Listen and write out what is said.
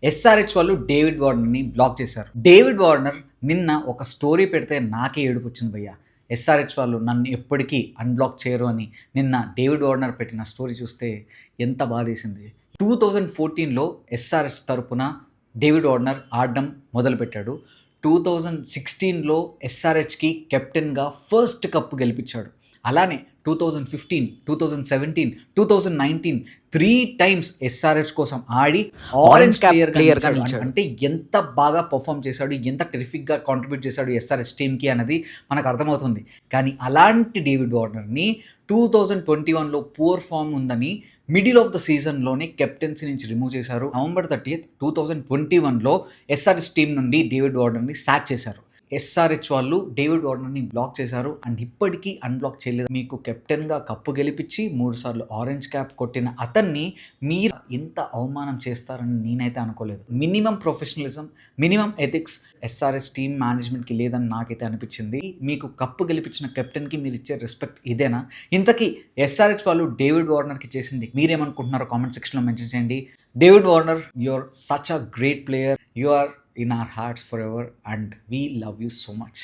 SRH వాళ్ళు David వార్నర్ని black చేశారు. David Warner నిన్న ఒక స్టోరీ పెడితే నాకే ఏడుపు వచ్చింది భయ్య. ఎస్ఆర్హెచ్ వాళ్ళు నన్ను ఎప్పటికీ అన్బ్లాక్ చేయరు అని నిన్న డేవిడ్ వార్నర్ పెట్టిన స్టోరీ చూస్తే ఎంత బాధేసింది. 2014లో ఎస్ఆర్హెచ్ తరపున డేవిడ్ వార్నర్ ఆడడం మొదలుపెట్టాడు. 2016లో ఎస్ఆర్హెచ్కి కెప్టెన్గా ఫస్ట్ కప్ గెలిపించాడు. అలానే 2015, 2017, 2019 3 టైమ్స్ ఎస్ఆర్హెచ్ కోసం ఆడి ఆరెంజ్ ప్లేయర్గా నిలిచాడు. అంటే ఎంత బాగా పర్ఫామ్ చేశాడు, ఎంత టెరిఫిక్గా కాంట్రిబ్యూట్ చేశాడు ఎస్ఆర్హెచ్ టీమ్కి అన్నది మనకు అర్థమవుతుంది. కానీ అలాంటి డేవిడ్ వార్నర్ని 2021లో పూర్ ఫామ్ ఉందని మిడిల్ ఆఫ్ ద సీజన్లోనే కెప్టెన్సీ నుంచి రిమూవ్ చేశారు. నవంబర్ 30th, 2021లో ఎస్ఆర్హెచ్ టీం నుండి డేవిడ్ వార్నర్ని సాక్ చేశారు. ఎస్ఆర్హెచ్ వాళ్ళు డేవిడ్ వార్నర్ని బ్లాక్ చేశారు అండ్ ఇప్పటికీ అన్బ్లాక్ చేయలేదు. మీకు కెప్టెన్గా కప్పు గెలిపించి 3 సార్లు ఆరెంజ్ క్యాప్ కొట్టిన అతన్ని మీరు ఇంత అవమానం చేస్తారని నేనైతే అనుకోలేదు. Minimum professionalism, minimum ethics SRH team మేనేజ్మెంట్కి లేదని నాకైతే అనిపించింది. మీకు కప్పు గెలిపించిన కెప్టెన్కి మీరు ఇచ్చే రెస్పెక్ట్ ఇదేనా? ఇంతకీ ఎస్ఆర్హెచ్ వాళ్ళు డేవిడ్ వార్నర్కి చేసింది మీరేమనుకుంటున్నారో కామెంట్ సెక్షన్లో మెన్షన్ చేయండి. David Warner, you're such a great player. You are in our hearts forever and we love you so much.